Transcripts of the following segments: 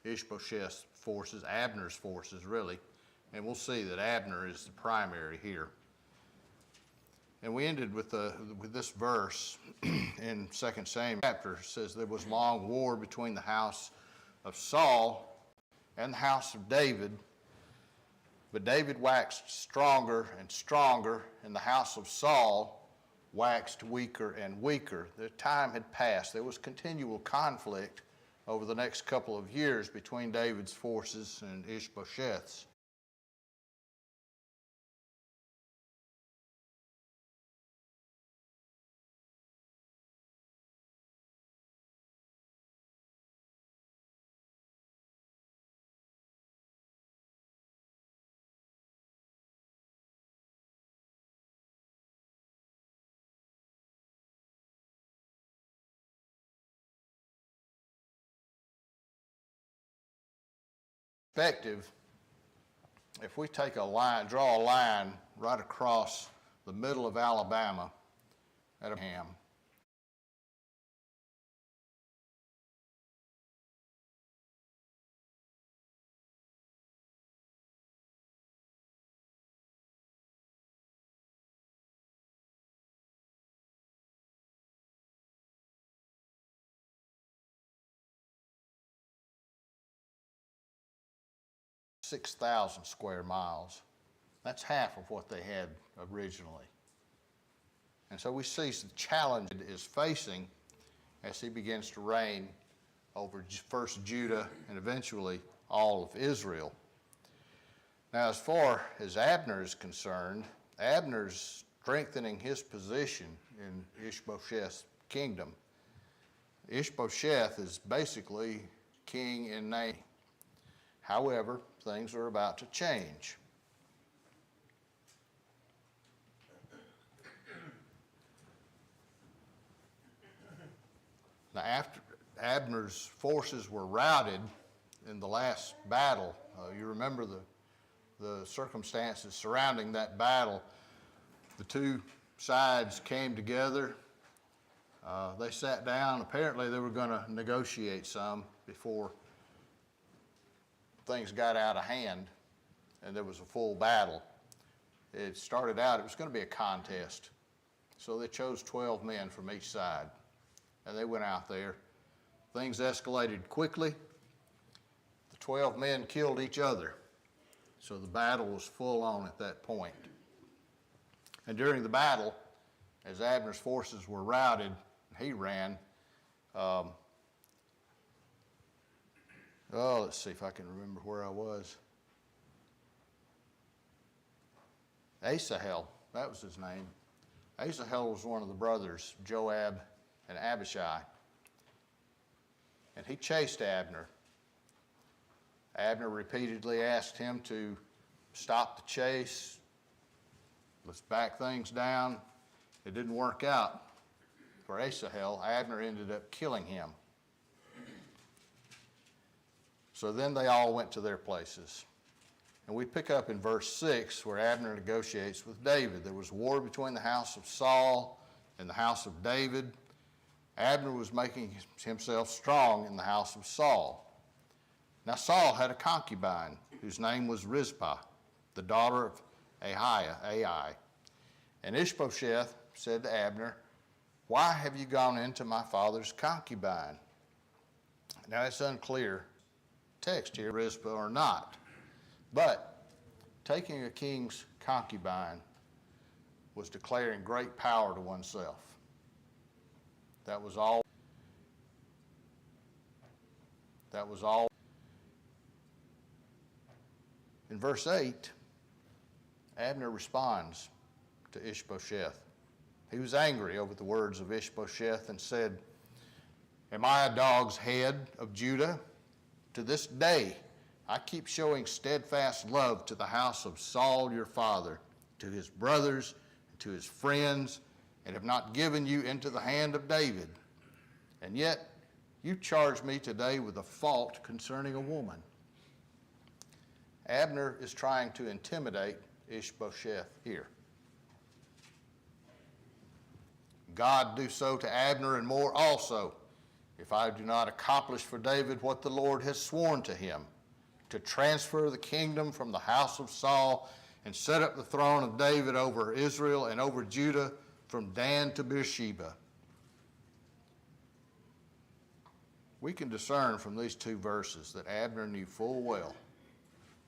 Ishbosheth's forces, Abner's forces really, and we'll see that Abner is the primary here. And we ended with this verse in 2 Samuel chapter. It says, there was long war between the house of Saul and the house of David, but David waxed stronger and stronger, and the house of Saul waxed weaker and weaker. The time had passed. There was continual conflict over the next couple of years between David's forces and Ishbosheth's. Perspective, if we take a line, draw a line right across the middle of Alabama at Abraham, 6,000 square miles. That's half of what they had originally. And so we see the challenge it is facing as he begins to reign over first Judah and eventually all of Israel. Now, as far as Abner is concerned, Abner's strengthening his position in Ishbosheth's kingdom. Ishbosheth is basically king in name. However, things are about to change. Now, after Abner's forces were routed in the last battle, you remember the circumstances surrounding that battle. The two sides came together. They sat down. Apparently, they were going to negotiate some before things got out of hand and there was a full battle. It started out, it was going to be a contest. So they chose 12 men from each side, and they went out there. Things escalated quickly. The 12 men killed each other. So the battle was full on at that point. And during the battle, as Abner's forces were routed, he ran. Let's see if I can remember where I was. Asahel, that was his name. Asahel was one of the brothers, Joab and Abishai. And he chased Abner. Abner repeatedly asked him to stop the chase. Let's back things down. It didn't work out for Asahel. Abner ended up killing him. So then they all went to their places. And we pick up in verse 6 where Abner negotiates with David. There was war between the house of Saul and the house of David. Abner was making himself strong in the house of Saul. Now Saul had a concubine whose name was Rizpah, the daughter of Ai. And Ishbosheth said to Abner, "Why have you gone into my father's concubine?" Now it's unclear text here, Rizpah or not. But taking a king's concubine was declaring great power to oneself. That was all. In verse 8, Abner responds to Ishbosheth. He was angry over the words of Ishbosheth and said, "Am I a dog's head of Judah? To this day, I keep showing steadfast love to the house of Saul your father, to his brothers, and to his friends, and have not given you into the hand of David. And yet you charge me today with a fault concerning a woman." Abner is trying to intimidate Ishbosheth here. God do so to Abner and more also, if I do not accomplish for David what the Lord has sworn to him, to transfer the kingdom from the house of Saul and set up the throne of David over Israel and over Judah from Dan to Beersheba. We can discern from these two verses that Abner knew full well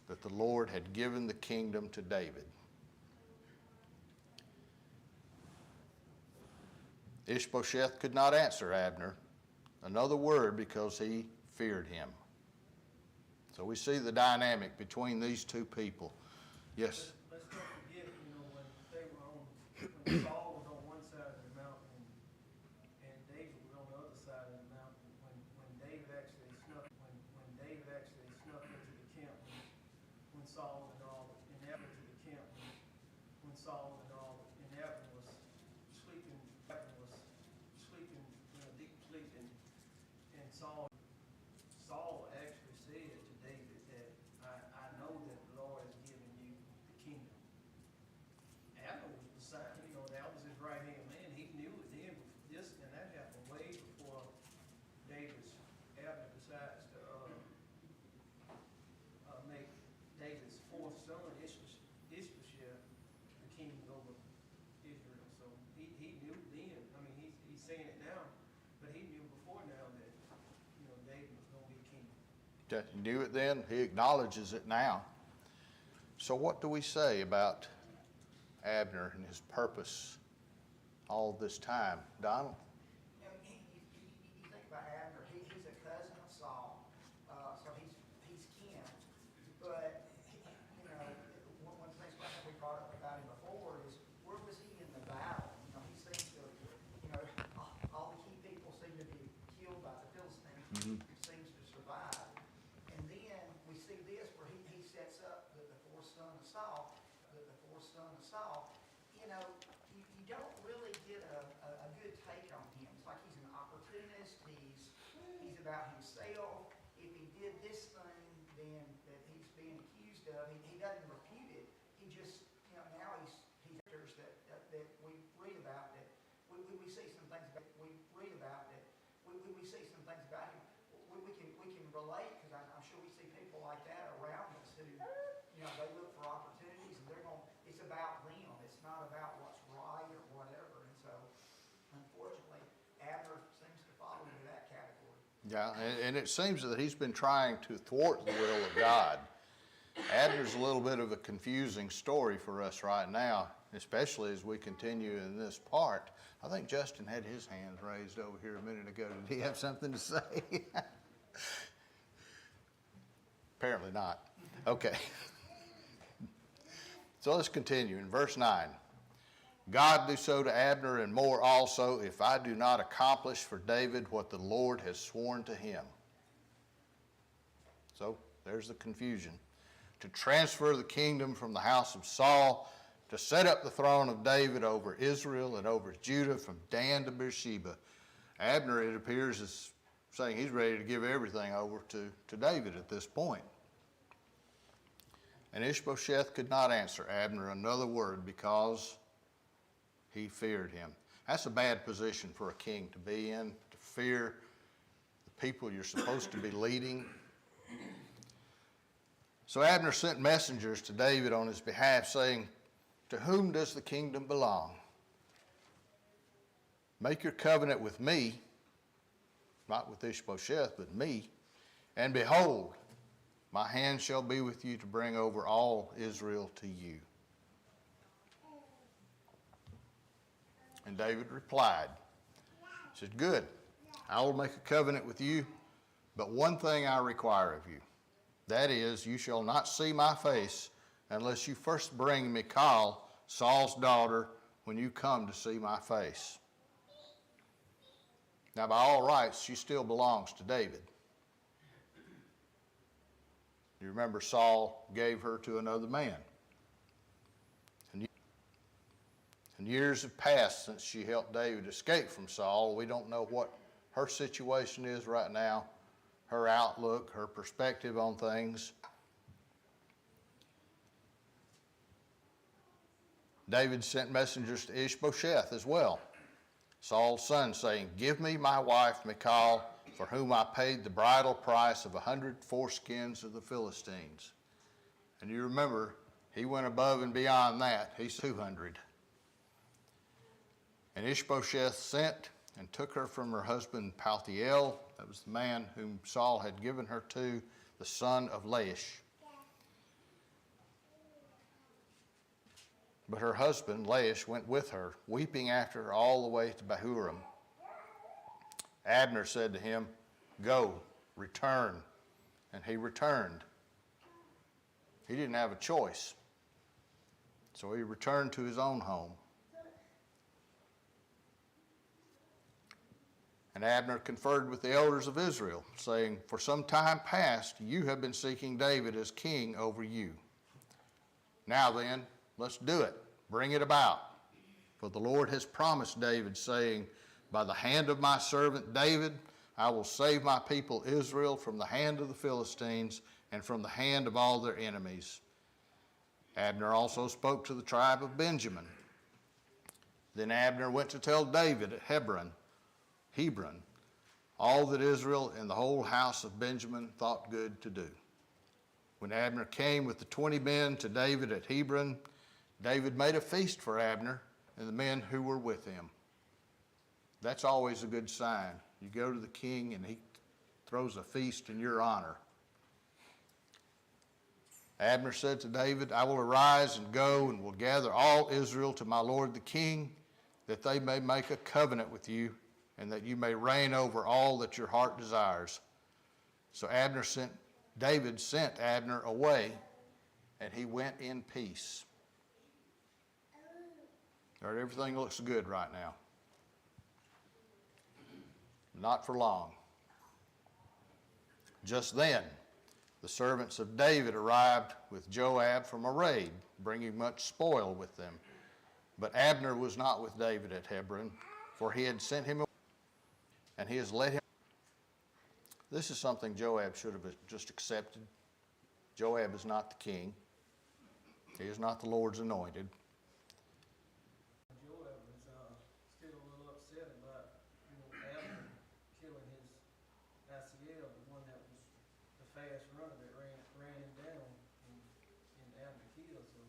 that the Lord had given the kingdom to David. Ishbosheth could not answer Abner another word because he feared him. So we see the dynamic between these two people. Yes? Let's not forget, when they were when Saul was on one side of the mountain and David was on the other side of the mountain, when David actually snuck into the camp, when Saul and all, and Abner to the camp, when Saul and all, and Abner was sleeping, deep sleeping, and Saul actually said to David that I know that the Lord has given you the kingdom. Abner was beside, that was his right hand man. He knew it then. And that happened way before Abner decides to make David's fourth son, Ishbosheth, the king over Israel. So he knew then. He's saying it now, but he knew before now that David was going to be king. That he knew it then, he acknowledges it now. So what do we say about Abner and his purpose all this time? Donald? You think about Abner, he's a cousin of Saul, so he's kin. But, one of the things we brought up about him before is, where was he in the battle? He seems to, all the key people seem to be killed by the Philistines. Mm-hmm. He seems to survive. And then we see this where he sets up the fourth son of Saul, you don't really get a good take on him. It's like he's an opportunist. He's about himself. If he did this thing, then that he's being accused of, he doesn't refute it. He just, now he's characters that we read about that we see some things about. We read about that we see some things about him. We can relate, because I'm sure we see people like that around us who, they look for opportunities and it's about them. It's not about what's right or whatever. And so, unfortunately, Abner seems to fall into that category. Yeah, and it seems that he's been trying to thwart the will of God. Abner's a little bit of a confusing story for us right now, especially as we continue in this part. I think Justin had his hand raised over here a minute ago. Did he have something to say? Apparently not. Okay. So let's continue. In verse 9, God do so to Abner and more also, if I do not accomplish for David what the Lord has sworn to him. So there's the confusion. To transfer the kingdom from the house of Saul, to set up the throne of David over Israel and over Judah from Dan to Beersheba. Abner, it appears, is saying he's ready to give everything over to David at this point. And Ishbosheth could not answer Abner another word because he feared him. That's a bad position for a king to be in, to fear the people you're supposed to be leading. So Abner sent messengers to David on his behalf, saying, to whom does the kingdom belong? Make your covenant with me, not with Ishbosheth, but me, and behold, my hand shall be with you to bring over all Israel to you. And David replied, he said, good, I will make a covenant with you, but one thing I require of you. That is, you shall not see my face unless you first bring Michal, Saul's daughter, when you come to see my face. Now, by all rights, she still belongs to David. You remember Saul gave her to another man. And years have passed since she helped David escape from Saul. We don't know what her situation is right now, her outlook, her perspective on things. David sent messengers to Ishbosheth as well, Saul's son, saying, give me my wife Michal, for whom I paid the bridal price of 100 foreskins of the Philistines. And you remember, he went above and beyond that. He's 200. And Ishbosheth sent and took her from her husband Paltiel, that was the man whom Saul had given her to, the son of Laish. But her husband, Laish, went with her, weeping after her all the way to Bahurim. Abner said to him, "Go, return." And he returned. He didn't have a choice. So he returned to his own home. And Abner conferred with the elders of Israel, saying, "For some time past you have been seeking David as king over you. Now then, let's do it. Bring it about. For the Lord has promised David, saying, by the hand of my servant David, I will save my people Israel from the hand of the Philistines and from the hand of all their enemies." Abner also spoke to the tribe of Benjamin. Then Abner went to tell David at Hebron, all that Israel and the whole house of Benjamin thought good to do. When Abner came with the 20 men to David at Hebron, David made a feast for Abner and the men who were with him. That's always a good sign. You go to the king and he throws a feast in your honor. Abner said to David, "I will arise and go and will gather all Israel to my lord the king, that they may make a covenant with you, and that you may reign over all that your heart desires." So David sent Abner away, and he went in peace. All right, everything looks good right now. Not for long. Just then, the servants of David arrived with Joab from a raid, bringing much spoil with them. But Abner was not with David at Hebron, for he had sent him away, and he has let him. This is something Joab should have just accepted. Joab is not the king. He is not the Lord's anointed. Joab was still a little upset about, Abner killing his Asahel, the one that was the fast runner that ran him down and Abner killed. So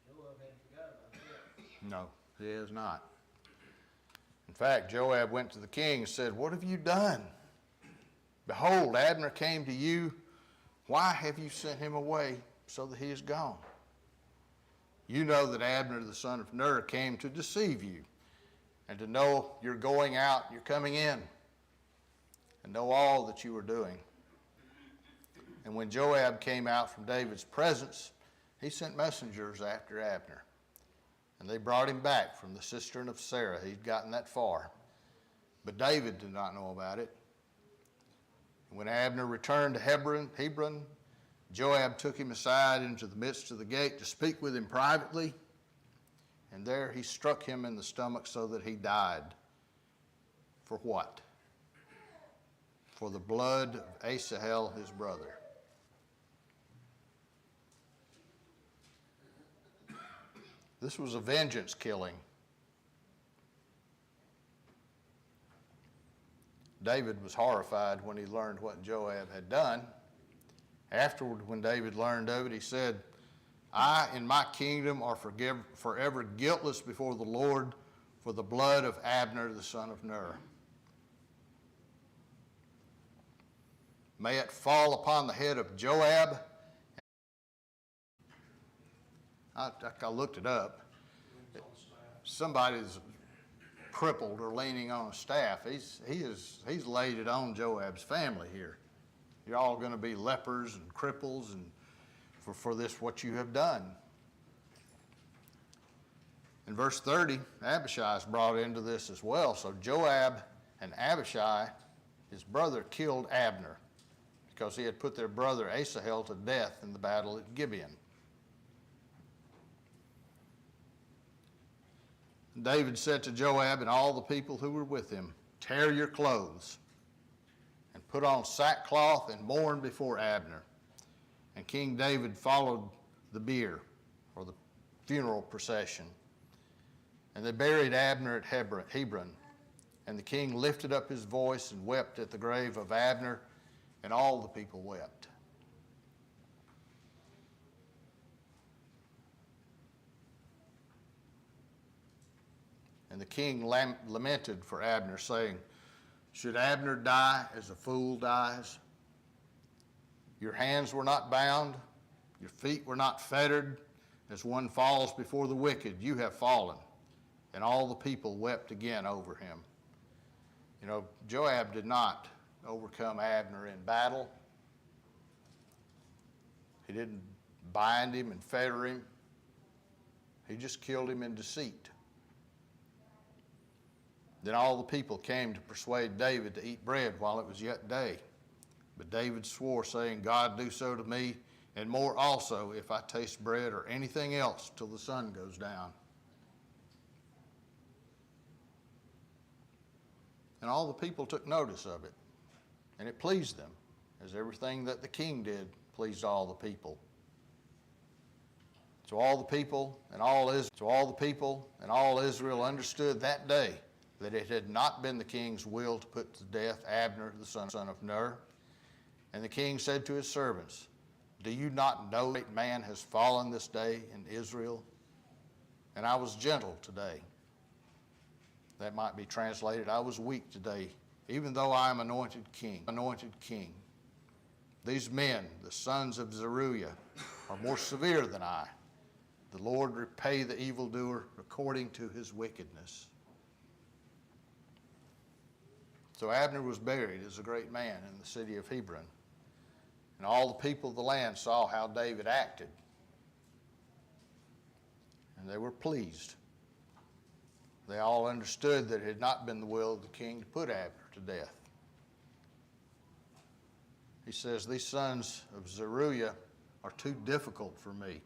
Joab hadn't forgot about that. No, he is not. In fact, Joab went to the king and said, "What have you done? Behold, Abner came to you. Why have you sent him away so that he is gone? You know that Abner the son of Ner came to deceive you, and to know you're going out, you're coming in, and know all that you are doing." And when Joab came out from David's presence, he sent messengers after Abner. And they brought him back from the cistern of Sarah. He'd gotten that far. But David did not know about it. And when Abner returned to Hebron, Joab took him aside into the midst of the gate to speak with him privately. And there he struck him in the stomach so that he died. For what? For the blood of Asahel, his brother. This was a vengeance killing. David was horrified when he learned what Joab had done. Afterward, when David learned of it, he said, "I and my kingdom are forever guiltless before the Lord for the blood of Abner the son of Ner. May it fall upon the head of Joab." I looked it up. Somebody's crippled or leaning on a staff. He's laid it on Joab's family here. You're all going to be lepers and cripples and for this what you have done. In verse 30, Abishai is brought into this as well. So Joab and Abishai, his brother, killed Abner because he had put their brother Asahel to death in the battle at Gibeon. David said to Joab and all the people who were with him, "Tear your clothes and put on sackcloth and mourn before Abner." And King David followed the bier, or the funeral procession. And they buried Abner at Hebron. And And the king lifted up his voice and wept at the grave of Abner, and all the people wept. And the king lamented for Abner, saying, "Should Abner die as a fool dies? Your hands were not bound, your feet were not fettered. As one falls before the wicked, you have fallen." And all the people wept again over him. You know, Joab did not overcome Abner in battle. He didn't bind him and fetter him. He just killed him in deceit. Then all the people came to persuade David to eat bread while it was yet day. But David swore, saying, "God do so to me, and more also, if I taste bread or anything else till the sun goes down." And all the people took notice of it, and it pleased them, as everything that the king did pleased all the people. So all the people and all Israel understood that day that it had not been the king's will to put to death Abner, the son of Ner. And the king said to his servants, "Do you not know a great man has fallen this day in Israel? And I was gentle today." That might be translated, "I was weak today, even though I am anointed king. These men, the sons of Zeruiah, are more severe than I. The Lord repay the evildoer according to his wickedness." So Abner was buried as a great man in the city of Hebron. And all the people of the land saw how David acted. And they were pleased. They all understood that it had not been the will of the king to put Abner to death. He says, "These sons of Zeruiah are too difficult for me."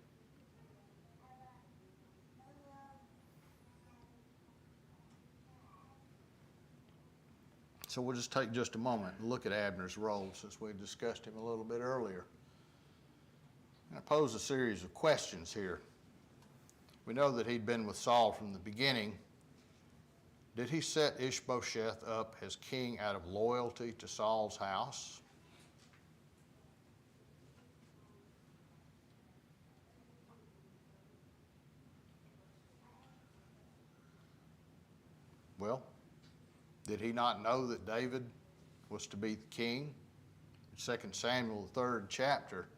So we'll just take just a moment and look at Abner's role, since we discussed him a little bit earlier. I'm going to pose a series of questions here. We know that he'd been with Saul from the beginning. Did he set Ishbosheth up as king out of loyalty to Saul's house? Well, did he not know that David was to be the king? 2 Samuel, the 3rd chapter,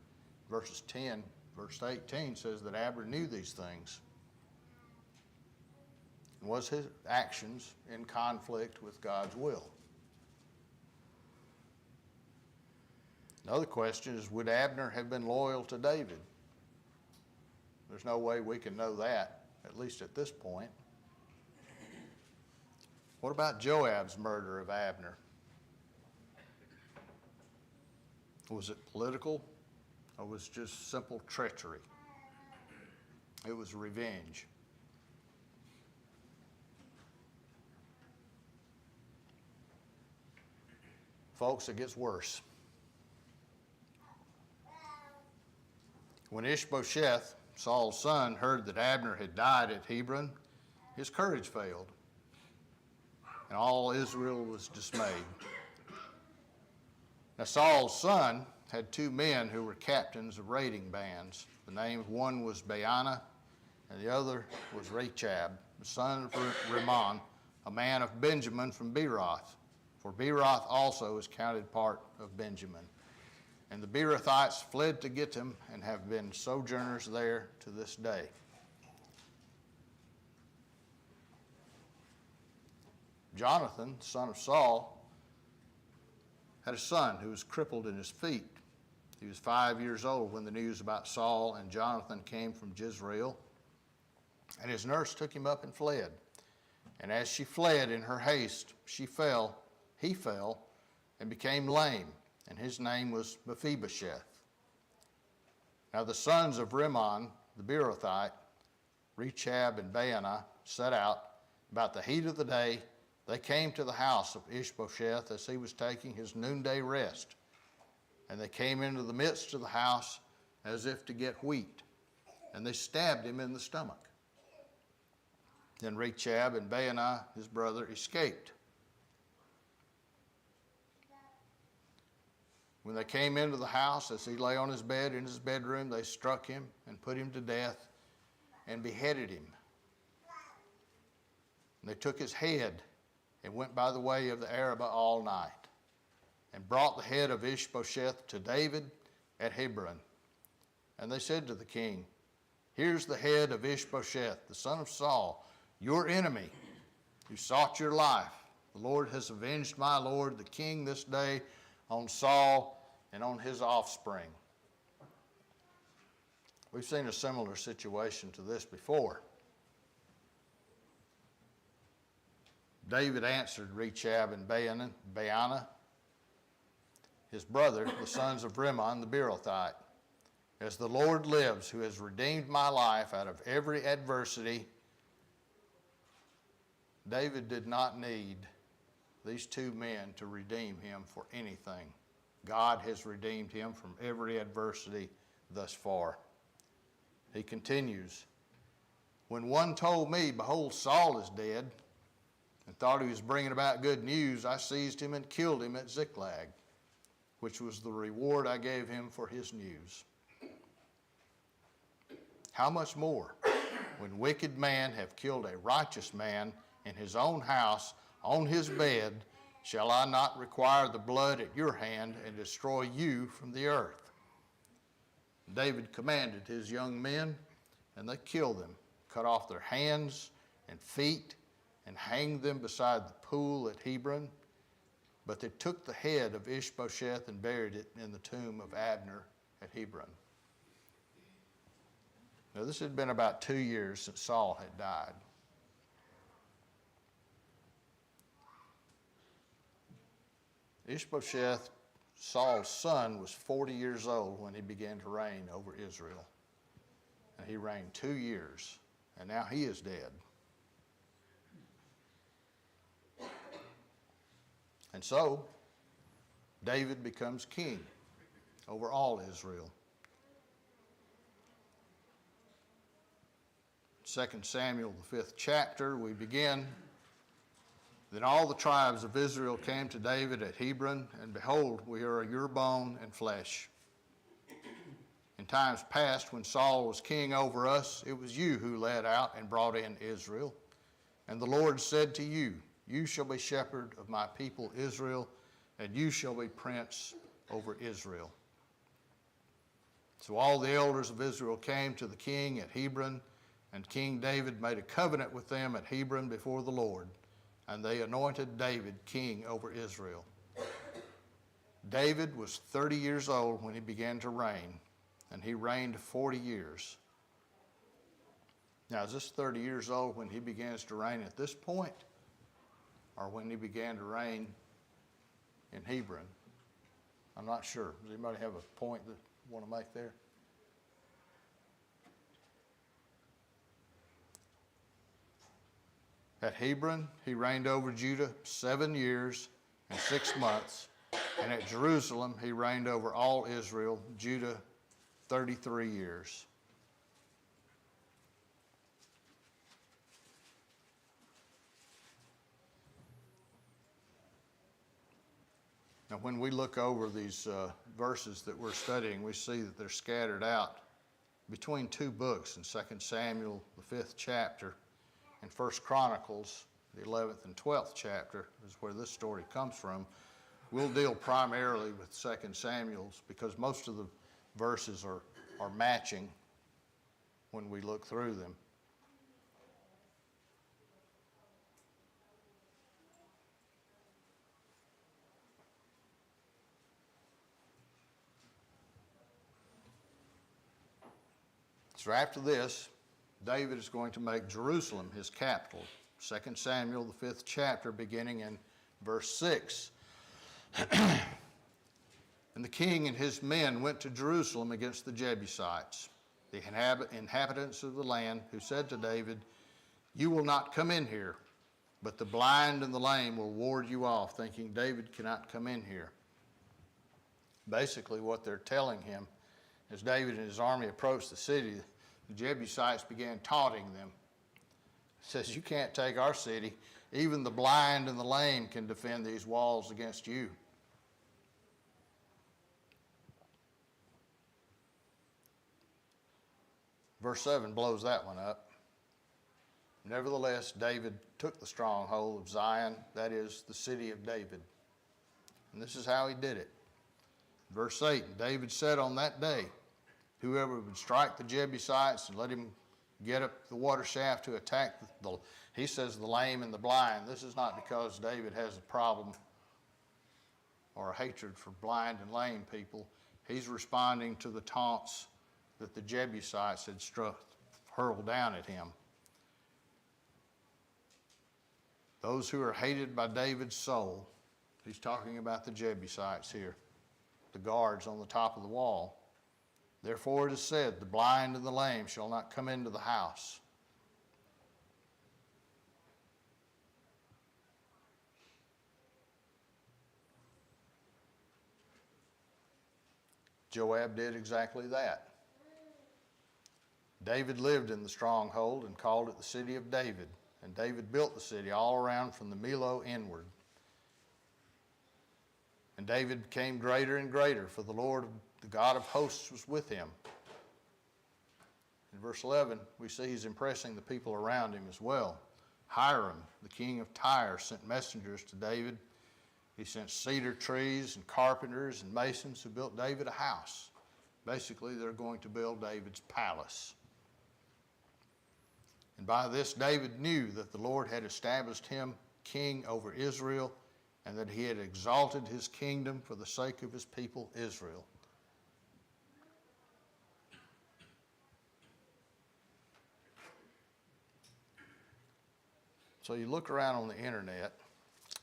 verses 10, verse 18 says that Abner knew these things. Was his actions in conflict with God's will? Another question is, would Abner have been loyal to David? There's no way we can know that, at least at this point. What about Joab's murder of Abner? Was it political, or was it just simple treachery? It was revenge. Folks, it gets worse. When Ishbosheth, Saul's son, heard that Abner had died at Hebron, his courage failed, and all Israel was dismayed. Now Saul's son had two men who were captains of raiding bands. The name of one was Baanah, and the other was Rechab, the son of Rimmon, a man of Benjamin from Beeroth. For Beeroth also is counted part of Benjamin. And the Beerothites fled to Gittim and have been sojourners there to this day. Jonathan, son of Saul, had a son who was crippled in his feet. He was 5 years old when the news about Saul and Jonathan came from Jezreel. And his nurse took him up and fled. And as she fled in her haste, he fell and became lame, and his name was Mephibosheth. Now the sons of Rimmon, the Beerothite, Rechab and Baanah, set out. About the heat of the day, they came to the house of Ishbosheth as he was taking his noonday rest. And they came into the midst of the house as if to get wheat, and they stabbed him in the stomach. Then Rechab and Baanah, his brother, escaped When they came into the house, as he lay on his bed in his bedroom, they struck him and put him to death and beheaded him. And they took his head and went by the way of the Arabah all night, and brought the head of Ishbosheth to David at Hebron. And they said to the king, "Here's the head of Ishbosheth, the son of Saul, your enemy, who sought your life. The Lord has avenged my lord, the king, this day on Saul and on his offspring." We've seen a similar situation to this before. David answered Rechab and Baanah, his brother, the sons of Rimmon the Beerothite, "As the Lord lives, who has redeemed my life out of every adversity." David did not need these two men to redeem him for anything. God has redeemed him from every adversity thus far. He continues, "When one told me, 'Behold, Saul is dead,' and thought he was bringing about good news, I seized him and killed him at Ziklag, which was the reward I gave him for his news. How much more, when wicked men have killed a righteous man in his own house, on his bed, shall I not require the blood at your hand and destroy you from the earth?" David commanded his young men, and they killed them, cut off their hands and feet, and hanged them beside the pool at Hebron. But they took the head of Ishbosheth and buried it in the tomb of Abner at Hebron. Now, this had been about 2 years since Saul had died. Ishbosheth, Saul's son, was 40 years old when he began to reign over Israel. And he reigned 2 years, and now he is dead. And so, David becomes king over all Israel. 2 Samuel, the 5th chapter, we begin. "Then all the tribes of Israel came to David at Hebron, and behold, we are your bone and flesh. In times past, when Saul was king over us, it was you who led out and brought in Israel. And the Lord said to you, 'You shall be shepherd of my people Israel, and you shall be prince over Israel.' So all the elders of Israel came to the king at Hebron, and King David made a covenant with them at Hebron before the Lord, and they anointed David king over Israel. David was 30 years old when he began to reign, and he reigned 40 years. Now, is this 30 years old when he begins to reign at this point, or when he began to reign in Hebron? I'm not sure. Does anybody have a point that you want to make there? At Hebron, he reigned over Judah 7 years and 6 months, and at Jerusalem, he reigned over all Israel, Judah, 33 years. Now, when we look over these verses that we're studying, we see that they're scattered out between 2 books in 2 Samuel, the 5th chapter, and 1 Chronicles, the 11th and 12th chapter, is where this story comes from. We'll deal primarily with 2 Samuel's because most of the verses are matching when we look through them. So after this, David is going to make Jerusalem his capital. 2 Samuel, the 5th chapter, beginning in verse 6. "And the king and his men went to Jerusalem against the Jebusites, the inhabitants of the land, who said to David, 'You will not come in here, but the blind and the lame will ward you off,' thinking David cannot come in here." Basically, what they're telling him, as David and his army approached the city, the Jebusites began taunting them. It says, "You can't take our city. Even the blind and the lame can defend these walls against you." Verse 7 blows that one up. Nevertheless, David took the stronghold of Zion, that is, the city of David. And this is how he did it. Verse 8, and David said on that day, whoever would strike the Jebusites and let him get up the water shaft to attack he says the lame and the blind. This is not because David has a problem or a hatred for blind and lame people. He's responding to the taunts that the Jebusites had hurled down at him. Those who are hated by David's soul, he's talking about the Jebusites here, the guards on the top of the wall. Therefore it is said, the blind and the lame shall not come into the house. Joab did exactly that. David lived in the stronghold and called it the city of David. And David built the city all around from the Millo inward. And David became greater and greater, for the Lord, the God of hosts, was with him. In verse 11, we see he's impressing the people around him as well. Hiram, the king of Tyre, sent messengers to David. He sent cedar trees and carpenters and masons who built David a house. Basically, they're going to build David's palace. And by this, David knew that the Lord had established him king over Israel, and that he had exalted his kingdom for the sake of his people Israel. So you look around on the internet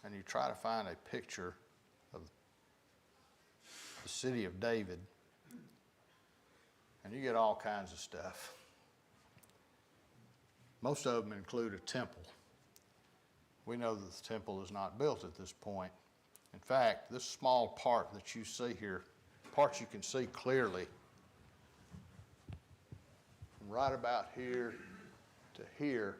and you try to find a picture of the city of David, and you get all kinds of stuff. Most of them include a temple. We know that the temple is not built at this point. In fact, this small part that you see here, parts you can see clearly, from right about here to here,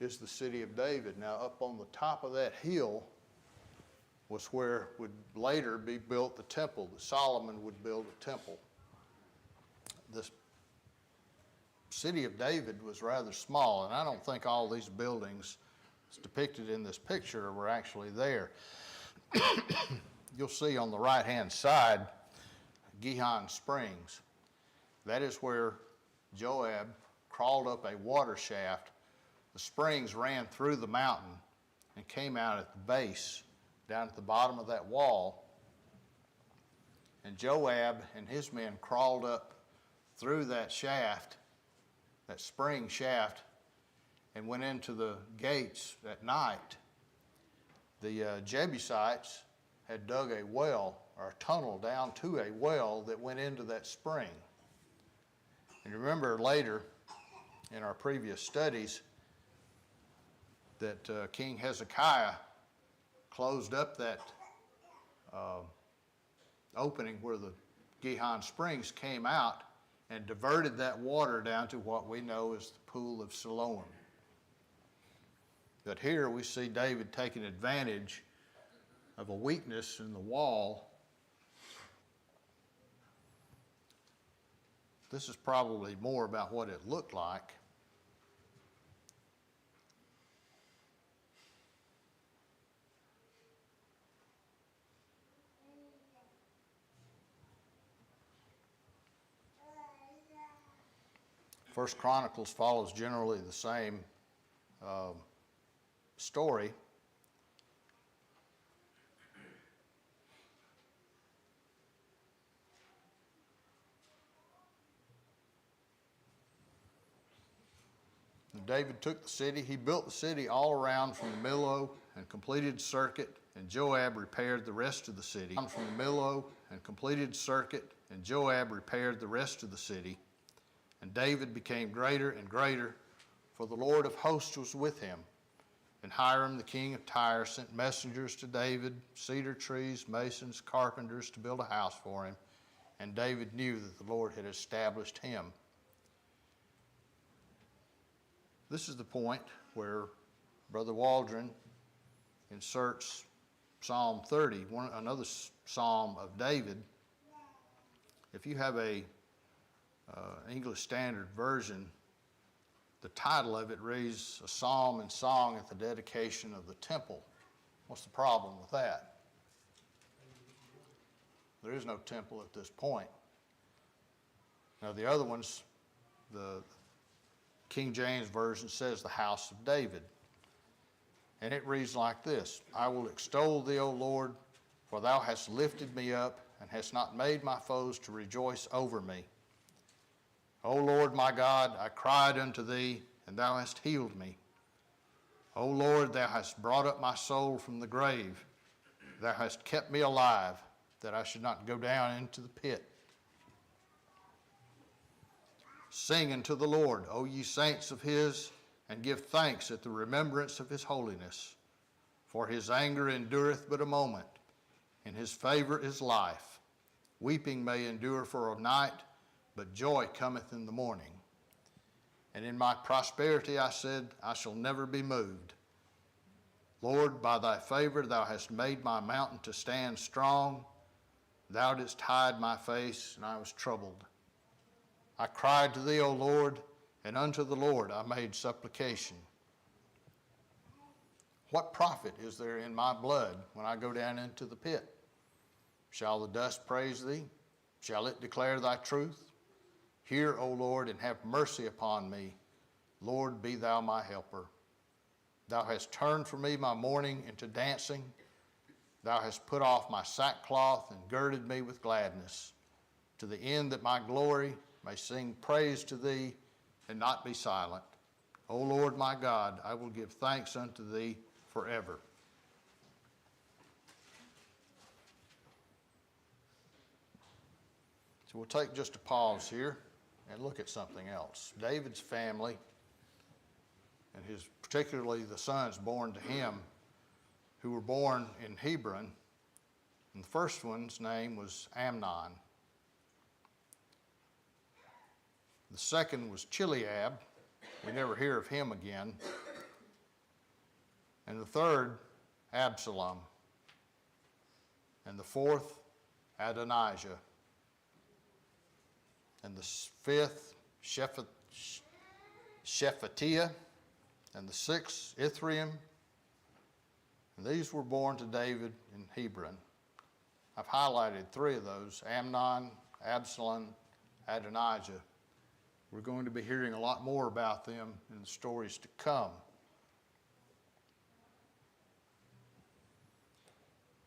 is the city of David. Now, up on the top of that hill was where would later be built the temple, that Solomon would build a temple. This city of David was rather small, and I don't think all these buildings depicted in this picture were actually there. You'll see on the right-hand side, Gihon Springs. That is where Joab crawled up a water shaft. The springs ran through the mountain and came out at the base, down at the bottom of that wall. And Joab and his men crawled up through that shaft, that spring shaft, and went into the gates at night. The Jebusites had dug a well or a tunnel down to a well that went into that spring. And you remember later in our previous studies that King Hezekiah closed up that opening where the Gihon Springs came out and diverted that water down to what we know as the Pool of Siloam. But here we see David taking advantage of a weakness in the wall. This is probably more about what it looked like. First Chronicles follows generally the same story. David took the city. He built the city all around from the Millo and completed circuit, and Joab repaired the rest of the city. From the Millo and completed circuit, and Joab repaired the rest of the city. And David became greater and greater, for the Lord of hosts was with him. And Hiram, the king of Tyre, sent messengers to David, cedar trees, masons, carpenters, to build a house for him. And David knew that the Lord had established him. This is the point where Brother Waldron inserts Psalm 30, another psalm of David. If you have a English Standard Version, the title of it reads, "A Psalm and Song at the Dedication of the Temple." What's the problem with that? There is no temple at this point. Now the other ones, the King James Version says the house of David. And it reads like this: "I will extol thee, O Lord, for thou hast lifted me up and hast not made my foes to rejoice over me. O Lord my God, I cried unto thee, and thou hast healed me. O Lord, thou hast brought up my soul from the grave. Thou hast kept me alive, that I should not go down into the pit. Sing unto the Lord, O ye saints of his, and give thanks at the remembrance of his holiness. For his anger endureth but a moment, and his favor is life. Weeping may endure for a night, but joy cometh in the morning. And in my prosperity I said, I shall never be moved. Lord, by thy favor thou hast made my mountain to stand strong. Thou didst hide my face, and I was troubled. I cried to thee, O Lord, and unto the Lord I made supplication. What profit is there in my blood when I go down into the pit? Shall the dust praise thee? Shall it declare thy truth? Hear, O Lord, and have mercy upon me. Lord, be thou my helper. Thou hast turned for me my mourning into dancing. Thou hast put off my sackcloth and girded me with gladness, to the end that my glory may sing praise to thee and not be silent. O Lord my God, I will give thanks unto thee forever." So we'll take just a pause here and look at something else. David's family, and particularly the sons born to him, who were born in Hebron, and the first one's name was Amnon. The second was Chileab. We never hear of him again. And the third, Absalom. And the fourth, Adonijah. And the fifth, Shephatiah. And the sixth, Ithream. And these were born to David in Hebron. I've highlighted three of those: Amnon, Absalom, Adonijah. We're going to be hearing a lot more about them in the stories to come.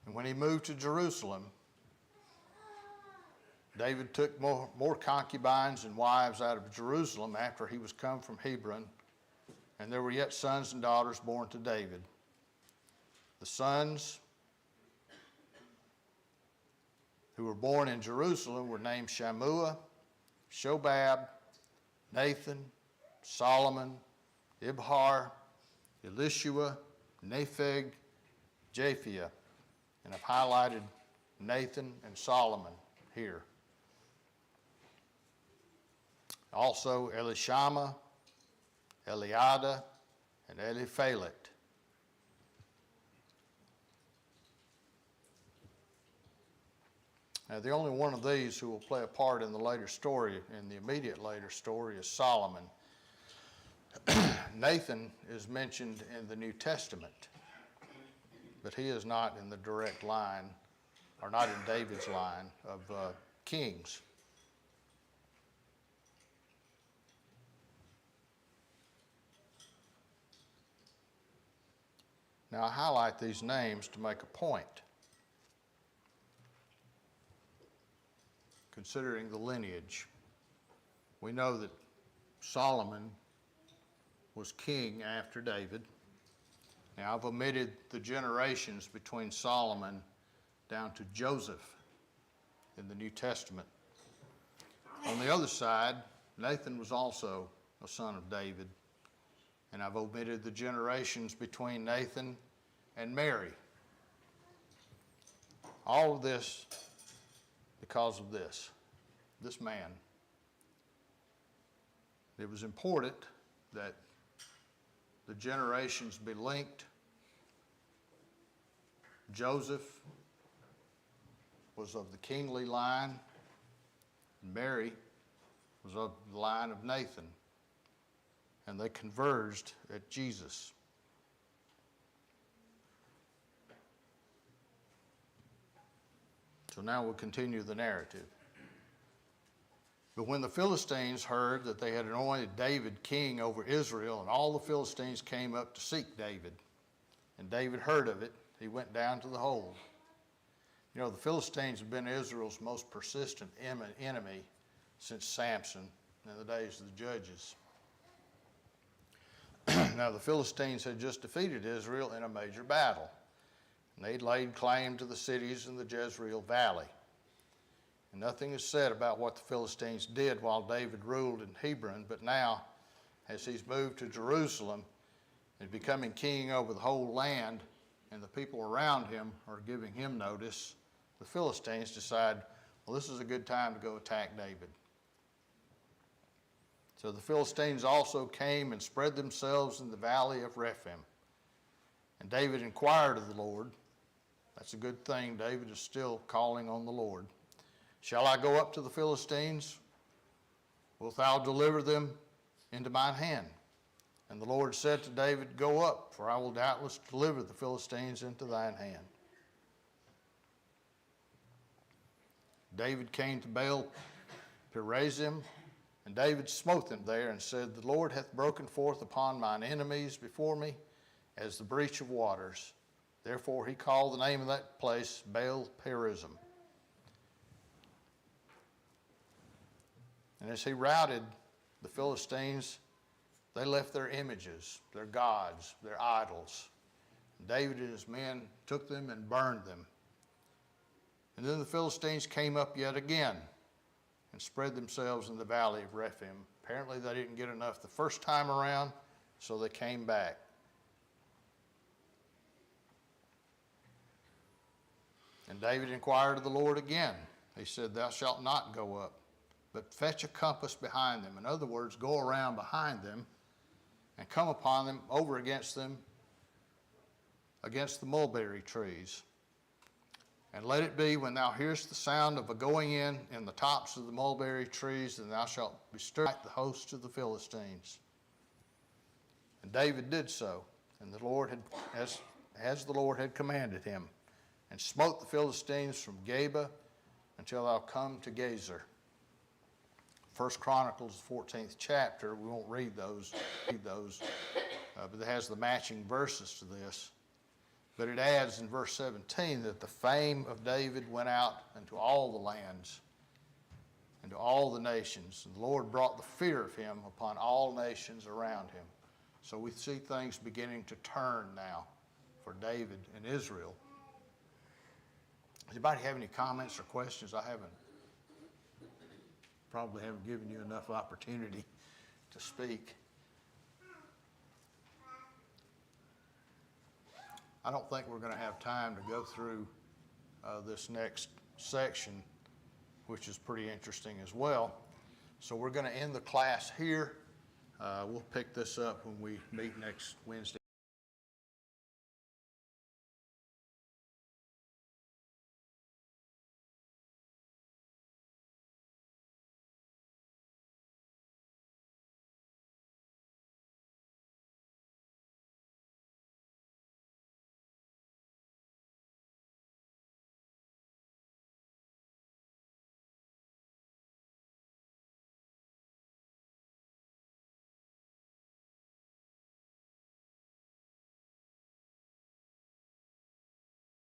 And when he moved to Jerusalem, David took more concubines and wives out of Jerusalem after he was come from Hebron, and there were yet sons and daughters born to David. The sons who were born in Jerusalem were named Shammua, Shobab, Nathan, Solomon, Ibhar, Elishua, Nepheg, Japhia. And I've highlighted Nathan and Solomon here. Also Elishama, Eliada, and Eliphalet. Now, the only one of these who will play a part in the later story, in the immediate later story, is Solomon. Nathan is mentioned in the New Testament, but he is not in the direct line, or not in David's line of kings. Now, I highlight these names to make a point, considering the lineage. We know that Solomon was king after David. Now, I've omitted the generations between Solomon down to Joseph in the New Testament. On the other side, Nathan was also a son of David, and I've omitted the generations between Nathan and Mary. All of this because of this man. It was important that the generations be linked. Joseph was of the kingly line. Mary was of the line of Nathan, and they converged at Jesus. So now we'll continue the narrative. But when the Philistines heard that they had anointed David king over Israel, and all the Philistines came up to seek David, and David heard of it, he went down to the hold. You know, the Philistines have been Israel's most persistent enemy since Samson in the days of the judges. Now, the Philistines had just defeated Israel in a major battle, and they'd laid claim to the cities in the Jezreel Valley. And nothing is said about what the Philistines did while David ruled in Hebron, but now, as he's moved to Jerusalem and becoming king over the whole land, and the people around him are giving him notice, the Philistines decide, well, this is a good time to go attack David. So the Philistines also came and spread themselves in the valley of Rephaim. And David inquired of the Lord. That's a good thing. David is still calling on the Lord. Shall I go up to the Philistines? Wilt thou deliver them into mine hand? And the Lord said to David, Go up, for I will doubtless deliver the Philistines into thine hand. David came to Baal Perazim, and David smote them there and said, The Lord hath broken forth upon mine enemies before me as the breach of waters. Therefore he called the name of that place Baal Perazim. And as he routed the Philistines, they left their images, their gods, their idols. David and his men took them and burned them. And then the Philistines came up yet again and spread themselves in the valley of Rephaim. Apparently they didn't get enough the first time around, so they came back. And David inquired of the Lord again. He said, Thou shalt not go up, but fetch a compass behind them. In other words, go around behind them and come upon them, over against them, against the mulberry trees. And let it be, when thou hearest the sound of a going in the tops of the mulberry trees, then thou shalt bestir the host of the Philistines. And David did so, and the Lord had, as the Lord had commanded him, and smote the Philistines from Geba until thou come to Gezer. 1 Chronicles, 14th chapter. We won't read those, but it has the matching verses to this. But it adds in verse 17 that the fame of David went out into all the lands and to all the nations. And the Lord brought the fear of him upon all nations around him. So we see things beginning to turn now for David and Israel. Does anybody have any comments or questions? I probably haven't given you enough opportunity to speak. I don't think we're going to have time to go through this next section, which is pretty interesting as well. So we're going to end the class here. We'll pick this up when we meet next Wednesday.